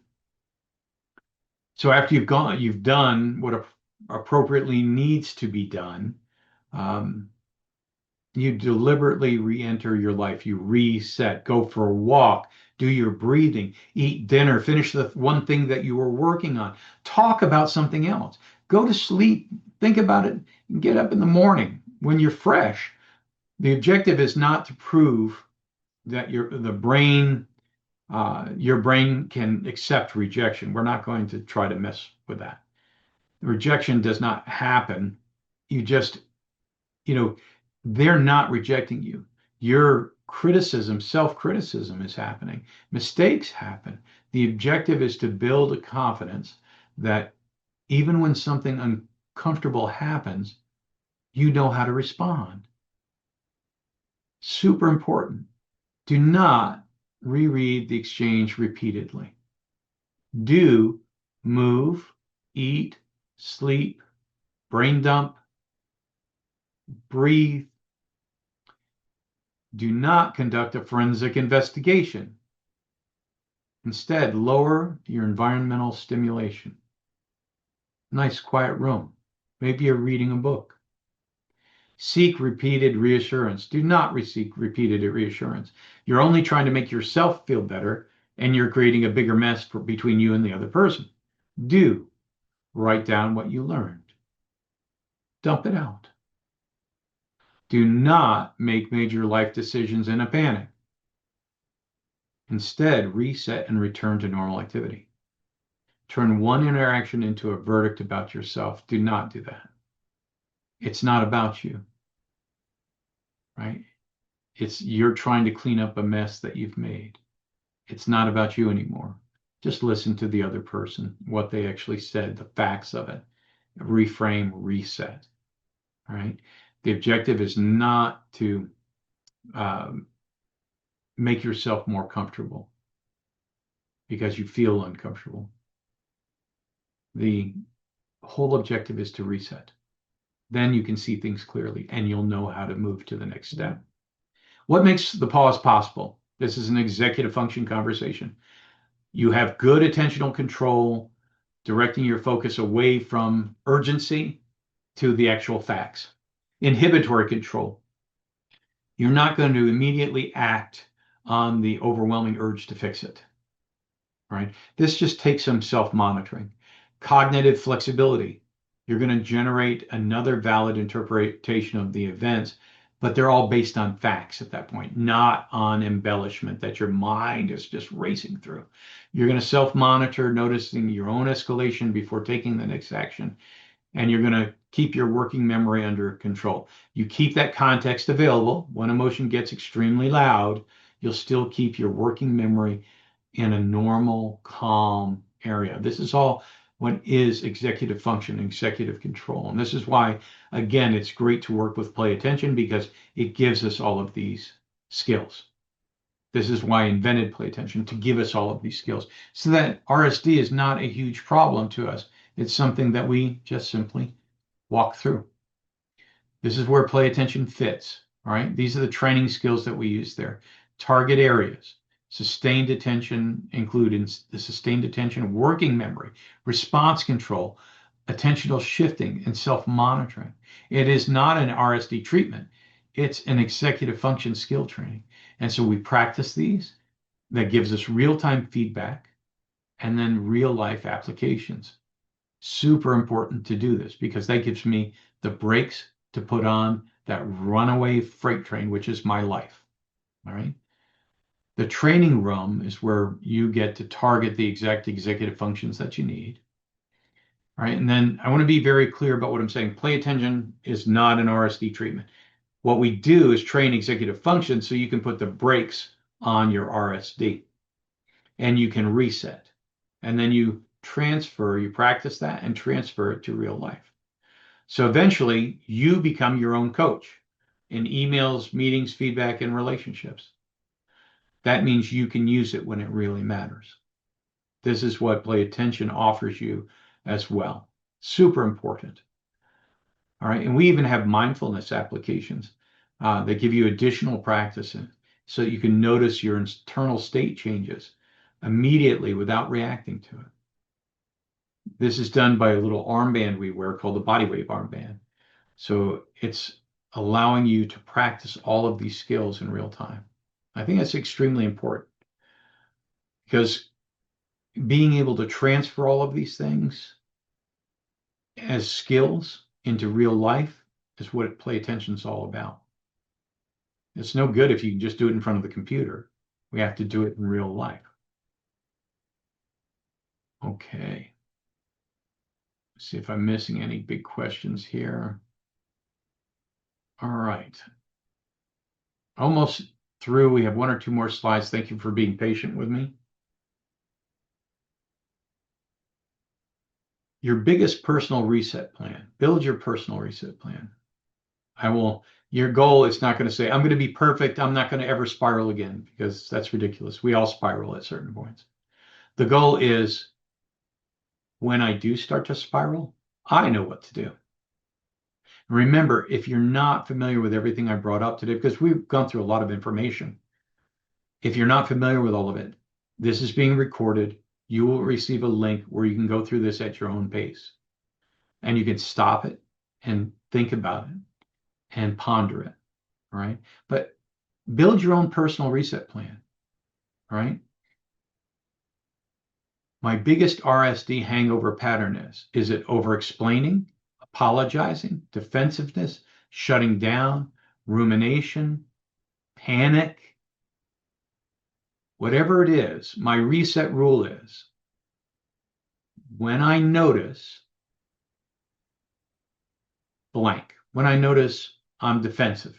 So after you've done what appropriately needs to be done. You deliberately re-enter your life. You reset, go for a walk, do your breathing, eat dinner, finish the one thing that you were working on, talk about something else, go to sleep, think about it, and get up in the morning when you're fresh. The objective is not to prove that your brain can accept rejection. We're not going to try to mess with that. Rejection does not happen. You just, they're not rejecting you. Your self-criticism is happening. Mistakes happen. The objective is to build a confidence that even when something uncomfortable happens, you know how to respond. Super important. Do not reread the exchange repeatedly. Do move, eat, sleep, brain dump, breathe. Do not conduct a forensic investigation. Instead, lower your environmental stimulation. Nice quiet room. Maybe you're reading a book. Seek repeated reassurance. Do not seek repeated reassurance. You're only trying to make yourself feel better, and you're creating a bigger mess between you and the other person. Do write down what you learned. Dump it out. Do not make major life decisions in a panic. Instead, reset and return to normal activity. Turn one interaction into a verdict about yourself. Do not do that. It's not about you, right? You're trying to clean up a mess that you've made. It's not about you anymore. Just listen to the other person, what they actually said, the facts of it. Reframe, reset. All right. The objective is not to make yourself more comfortable because you feel uncomfortable. The whole objective is to reset. Then you can see things clearly and you'll know how to move to the next step. What makes the pause possible? This is an executive function conversation. You have good attentional control directing your focus away from urgency to the actual facts. Inhibitory control. You're not going to immediately act on the overwhelming urge to fix it, right? This just takes some self-monitoring. Cognitive flexibility. You're going to generate another valid interpretation of the events, but they're all based on facts at that point, not on embellishment that your mind is just racing through. You're going to self-monitor, noticing your own escalation before taking the next action, and you're going to keep your working memory under control. You keep that context available. When emotion gets extremely loud, you'll still keep your working memory in a normal, calm area. This is all what is executive function, executive control. And this is why, again, it's great to work with play attention, because it gives us all of these skills. This is why I invented play attention, to give us all of these skills, so that RSD is not a huge problem to us. It's something that we just simply walk through. This is where play attention fits. All right. These are the training skills that we use there. Target areas. Sustained attention including the sustained attention, working memory, response control, attentional shifting, and self-monitoring. It is not an RSD treatment. It's an executive function skill training. And so we practice these. That gives us real-time feedback and then real-life applications. Super important to do this, because that gives me the brakes to put on that runaway freight train, which is my life. All right. The training room is where you get to target the exact executive functions that you need. All right. And then I want to be very clear about what I'm saying. Play attention is not an RSD treatment. What we do is train executive function so you can put the brakes on your RSD and you can reset. And then you practice that and transfer it to real life. So eventually you become your own coach in emails, meetings, feedback, and relationships. That means you can use it when it really matters. This is what play attention offers you as well. Super important. All right. And we even have mindfulness applications that give you additional practice so that you can notice your internal state changes immediately without reacting to it. This is done by a little armband we wear called the body wave armband. So it's allowing you to practice all of these skills in real time. I think that's extremely important, because being able to transfer all of these things as skills into real life is what play attention is all about. It's no good if you can just do it in front of the computer. We have to do it in real life. Okay. Let's see if I'm missing any big questions here. All right. Almost through. We have one or two more slides. Thank you for being patient with me. Your biggest personal reset plan. Build your personal reset plan. Your goal is not going to say, I'm going to be perfect. I'm not going to ever spiral again, because that's ridiculous. We all spiral at certain points. The goal is, when I do start to spiral, I know what to do. Remember, if you're not familiar with everything I brought up today, because we've gone through a lot of information, if you're not familiar with all of it, this is being recorded. You will receive a link where you can go through this at your own pace. And you can stop it and think about it and ponder it. All right. But build your own personal reset plan. All right. My biggest RSD hangover pattern is it over-explaining, apologizing, defensiveness, shutting down, rumination, panic? Whatever it is, my reset rule is, when I notice blank, when I notice I'm defensive,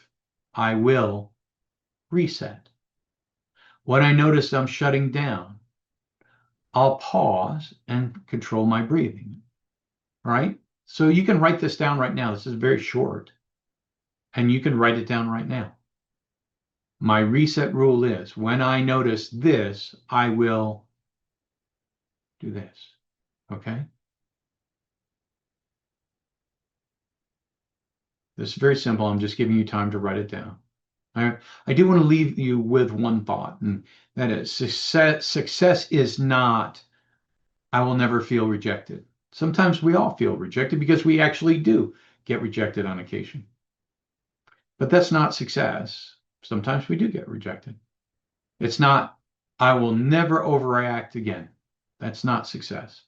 I will reset. When I notice I'm shutting down, I'll pause and control my breathing. All right? So you can write this down right now. This is very short. And you can write it down right now. My reset rule is, when I notice this, I will do this. Okay? This is very simple. I'm just giving you time to write it down. I do want to leave you with one thought, and that is success is not I will never feel rejected. Sometimes we all feel rejected because we actually do get rejected on occasion. But that's not success. Sometimes we do get rejected. It's not, I will never overreact again. That's not success.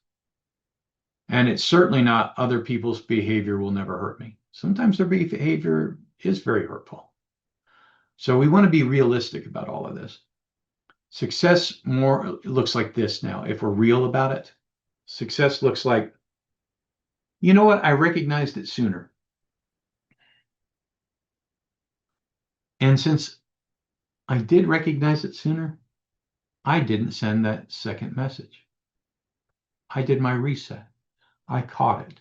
And it's certainly not other people's behavior will never hurt me. Sometimes their behavior is very hurtful. So we want to be realistic about all of this. Success more looks like this now. If we're real about it, success looks like, you know what? I recognized it sooner. And since I did recognize it sooner, I didn't send that second message. I did my reset. I caught it.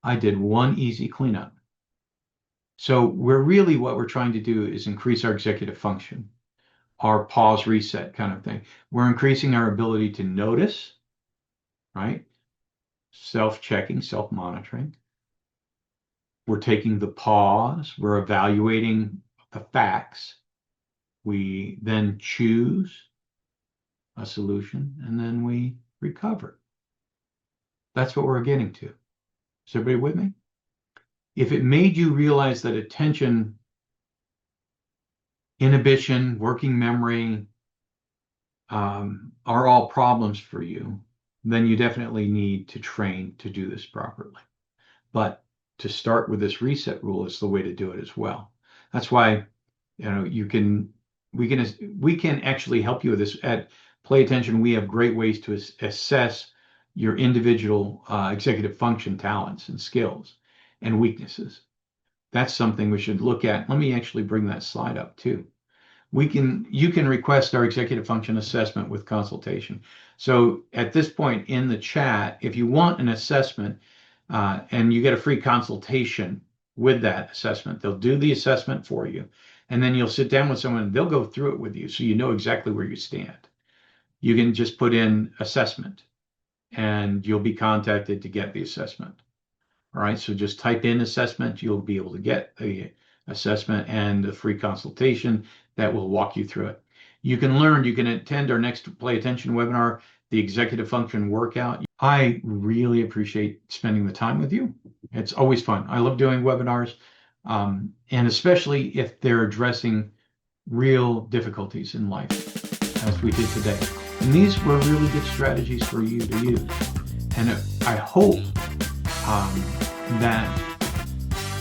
I did one easy cleanup. So what we're trying to do is increase our executive function, our pause reset kind of thing. We're increasing our ability to notice, right? Self-checking, self-monitoring. We're taking the pause. We're evaluating the facts. We then choose a solution, and then we recover. That's what we're getting to. Is everybody with me? If it made you realize that attention, inhibition, working memory are all problems for you, then you definitely need to train to do this properly. But to start with this reset rule is the way to do it as well. That's why, we can actually help you with this at Play Attention. We have great ways to assess your individual executive function talents and skills and weaknesses. That's something we should look at. Let me actually bring that slide up too. You can request our executive function assessment with consultation. So at this point in the chat, if you want an assessment and you get a free consultation with that assessment, they'll do the assessment for you. And then you'll sit down with someone and they'll go through it with you so you know exactly where you stand. You can just put in assessment and you'll be contacted to get the assessment. All right, so just type in assessment. You'll be able to get the assessment and a free consultation that will walk you through it. You can attend our next Play Attention webinar, the executive function workout. I really appreciate spending the time with you. It's always fun. I love doing webinars, and especially if they're addressing real difficulties in life, as we did today. And these were really good strategies for you to use. And I hope that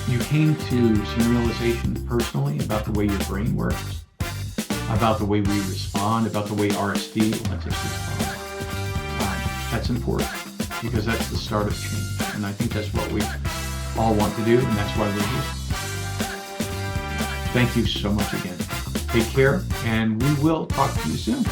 you came to some realization personally about the way your brain works, about the way we respond, about the way RSD lets us respond. That's important because that's the start of change. And I think that's what we all want to do, and that's why we're here. Thank you so much again. Take care, and we will talk to you soon.